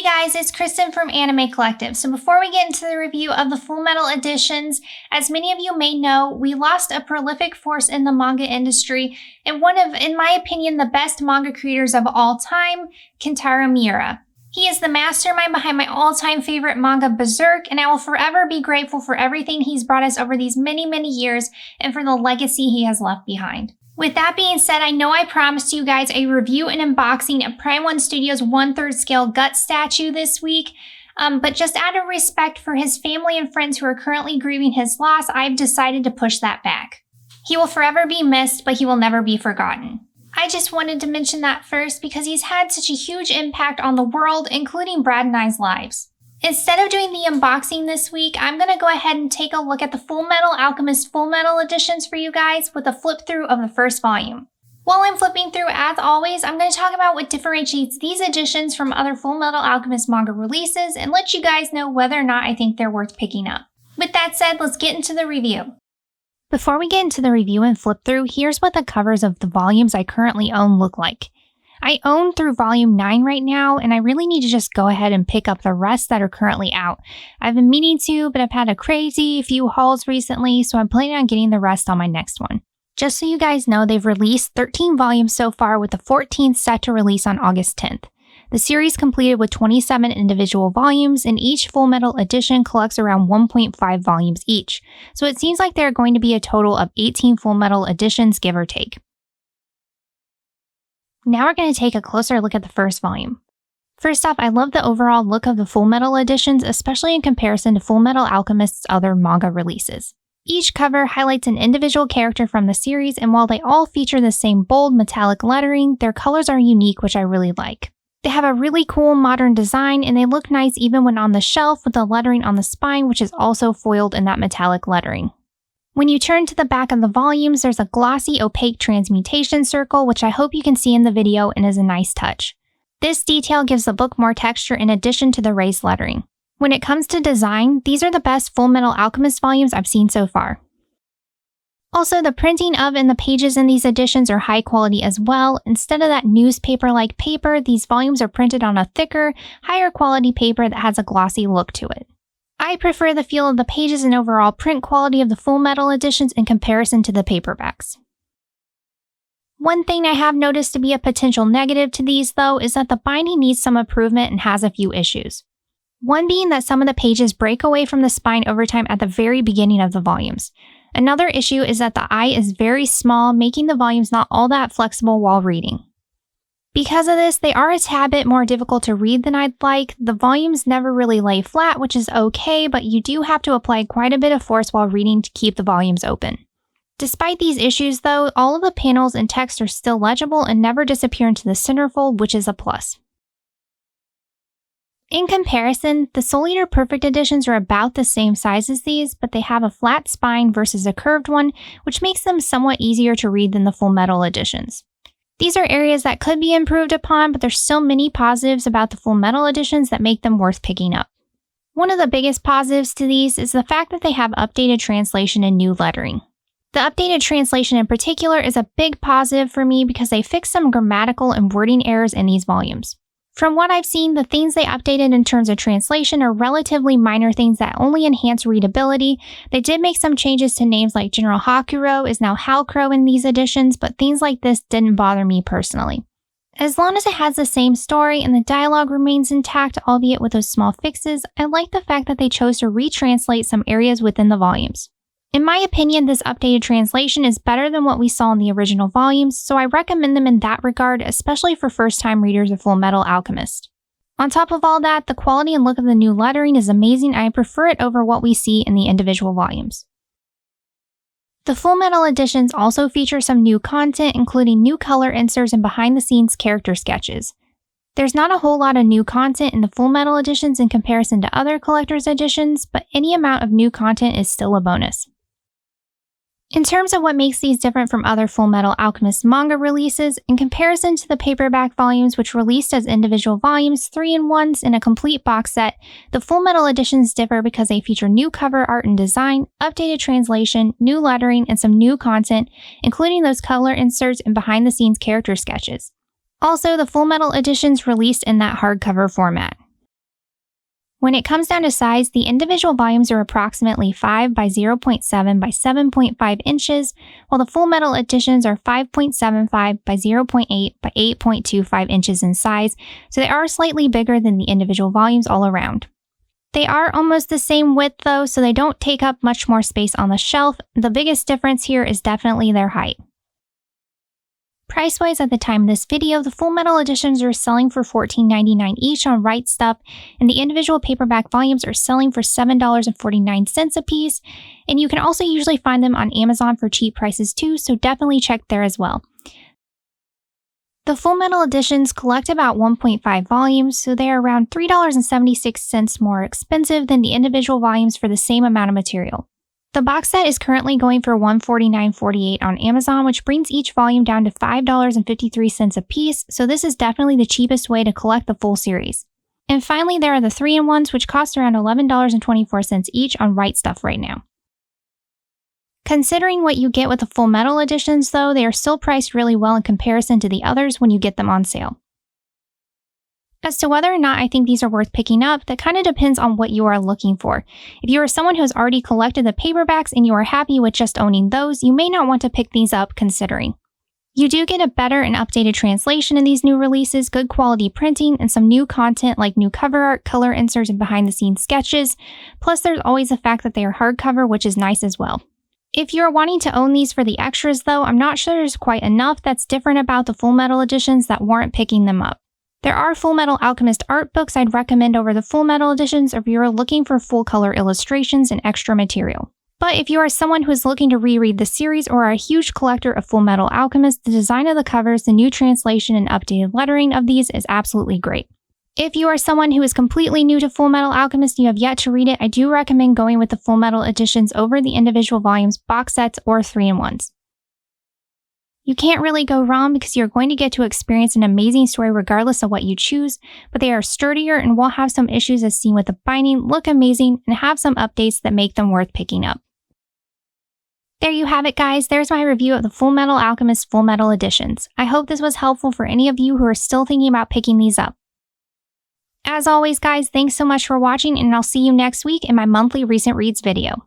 Hey guys, it's Kristen from Anime Collective. So before we get into the review of the Fullmetal Editions, as many of you may know, we lost a prolific force in the manga industry and one of, in my opinion, the best manga creators of all time, Kentaro Miura. He is the mastermind behind my all-time favorite manga, Berserk, and I will forever be grateful for everything he's brought us over these many, many years and for the legacy he has left behind. With that being said, I know I promised you guys a review and unboxing of Prime 1 Studios 1/3 scale gut statue this week, but just out of respect for his family and friends who are currently grieving his loss, I've decided to push that back. He will forever be missed, but he will never be forgotten. I just wanted to mention that first because he's had such a huge impact on the world, including Brad and I's lives. Instead of doing the unboxing this week, I'm going to go ahead and take a look at the Fullmetal Alchemist Fullmetal Editions for you guys with a flip through of the first volume. While I'm flipping through, as always, I'm going to talk about what differentiates these editions from other Fullmetal Alchemist manga releases and let you guys know whether or not I think they're worth picking up. With that said, let's get into the review. Before we get into the review and flip through, here's what the covers of the volumes I currently own look like. I own through volume 9 right now, and I really need to just go ahead and pick up the rest that are currently out. I've been meaning to, but I've had a crazy few hauls recently, so I'm planning on getting the rest on my next one. Just so you guys know, they've released 13 volumes so far, with the 14th set to release on August 10th. The series completed with 27 individual volumes, and each Fullmetal edition collects around 1.5 volumes each, so it seems like there are going to be a total of 18 Fullmetal editions, give or take. Now we're going to take a closer look at the first volume. First off, I love the overall look of the Fullmetal editions, especially in comparison to Fullmetal Alchemist's other manga releases. Each cover highlights an individual character from the series, and while they all feature the same bold metallic lettering, their colors are unique, which I really like. They have a really cool modern design, and they look nice even when on the shelf with the lettering on the spine, which is also foiled in that metallic lettering. When you turn to the back of the volumes, there's a glossy, opaque transmutation circle, which I hope you can see in the video and is a nice touch. This detail gives the book more texture in addition to the raised lettering. When it comes to design, these are the best Fullmetal Alchemist volumes I've seen so far. Also, the printing of and the pages in these editions are high quality as well. Instead of that newspaper-like paper, these volumes are printed on a thicker, higher quality paper that has a glossy look to it. I prefer the feel of the pages and overall print quality of the Fullmetal editions in comparison to the paperbacks. One thing I have noticed to be a potential negative to these, though, is that the binding needs some improvement and has a few issues. One being that some of the pages break away from the spine over time at the very beginning of the volumes. Another issue is that the eye is very small, making the volumes not all that flexible while reading. Because of this, they are a tad bit more difficult to read than I'd like. The volumes never really lay flat, which is okay, but you do have to apply quite a bit of force while reading to keep the volumes open. Despite these issues though, all of the panels and text are still legible and never disappear into the centerfold, which is a plus. In comparison, the Soul Eater Perfect editions are about the same size as these, but they have a flat spine versus a curved one, which makes them somewhat easier to read than the Fullmetal editions. These are areas that could be improved upon, but there's still many positives about the Fullmetal editions that make them worth picking up. One of the biggest positives to these is the fact that they have updated translation and new lettering. The updated translation in particular is a big positive for me because they fixed some grammatical and wording errors in these volumes. From what I've seen, the things they updated in terms of translation are relatively minor things that only enhance readability. They did make some changes to names like General Hakuro is now Halcro in these editions, but things like this didn't bother me personally. As long as it has the same story and the dialogue remains intact, albeit with those small fixes, I like the fact that they chose to retranslate some areas within the volumes. In my opinion, this updated translation is better than what we saw in the original volumes, so I recommend them in that regard, especially for first-time readers of Fullmetal Alchemist. On top of all that, the quality and look of the new lettering is amazing, and I prefer it over what we see in the individual volumes. The Fullmetal editions also feature some new content, including new color inserts and behind-the-scenes character sketches. There's not a whole lot of new content in the Fullmetal editions in comparison to other collector's editions, but any amount of new content is still a bonus. In terms of what makes these different from other Fullmetal Alchemist manga releases, in comparison to the paperback volumes which released as individual volumes 3-in-1s in a complete box set, the Fullmetal editions differ because they feature new cover art and design, updated translation, new lettering, and some new content, including those color inserts and behind-the-scenes character sketches. Also, the Fullmetal editions released in that hardcover format. When it comes down to size, the individual volumes are approximately 5 by 0.7 by 7.5 inches, while the Fullmetal editions are 5.75 by 0.8 by 8.25 inches in size, so they are slightly bigger than the individual volumes all around. They are almost the same width though, so they don't take up much more space on the shelf. The biggest difference here is definitely their height. Price-wise, at the time of this video, the Fullmetal editions are selling for $14.99 each on Right Stuf, and the individual paperback volumes are selling for $7.49 a piece, and you can also usually find them on Amazon for cheap prices too, so definitely check there as well. The Fullmetal editions collect about 1.5 volumes, so they are around $3.76 more expensive than the individual volumes for the same amount of material. The box set is currently going for $149.48 on Amazon, which brings each volume down to $5.53 a piece, so this is definitely the cheapest way to collect the full series. And finally, there are the 3-in-1s, which cost around $11.24 each on Right Stuf right now. Considering what you get with the Fullmetal editions though, they are still priced really well in comparison to the others when you get them on sale. As to whether or not I think these are worth picking up, that kind of depends on what you are looking for. If you are someone who has already collected the paperbacks and you are happy with just owning those, you may not want to pick these up considering. You do get a better and updated translation in these new releases, good quality printing, and some new content like new cover art, color inserts, and behind-the-scenes sketches. Plus, there's always the fact that they are hardcover, which is nice as well. If you're wanting to own these for the extras though, I'm not sure there's quite enough that's different about the Fullmetal editions that warrant picking them up. There are Fullmetal Alchemist art books I'd recommend over the Fullmetal editions if you're looking for full color illustrations and extra material. But if you are someone who is looking to reread the series or are a huge collector of Fullmetal Alchemist, the design of the covers, the new translation, and updated lettering of these is absolutely great. If you are someone who is completely new to Fullmetal Alchemist and you have yet to read it, I do recommend going with the Fullmetal editions over the individual volumes, box sets, or 3-in-1s. You can't really go wrong because you're going to get to experience an amazing story regardless of what you choose, but they are sturdier and will have some issues as seen with the binding, look amazing, and have some updates that make them worth picking up. There you have it guys, there's my review of the Fullmetal Alchemist Fullmetal Editions. I hope this was helpful for any of you who are still thinking about picking these up. As always guys, thanks so much for watching and I'll see you next week in my monthly recent reads video.